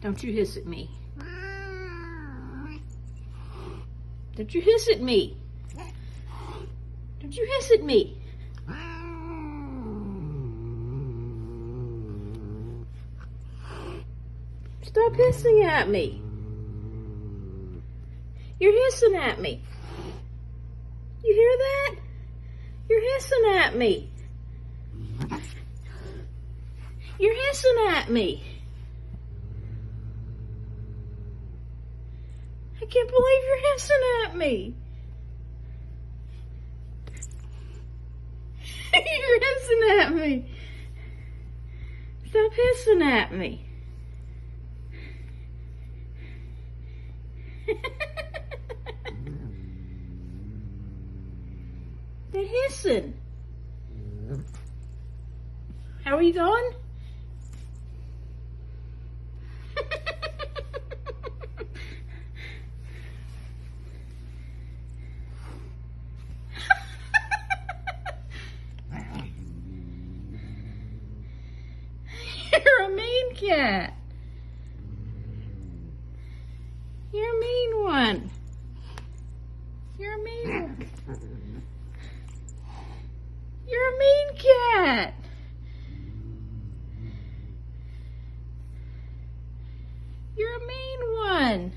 Don't you hiss at me. Don't you hiss at me. Don't you hiss at me. Stop hissing at me. You're hissing at me. You hear that? You're hissing at me. You're hissing at me. I can't believe you're hissing at me. You're hissing at me. Stop hissing at me. They're hissing. How are you going? You're a mean cat. You're a mean one. You're a mean one. You're a mean cat. You're a mean one.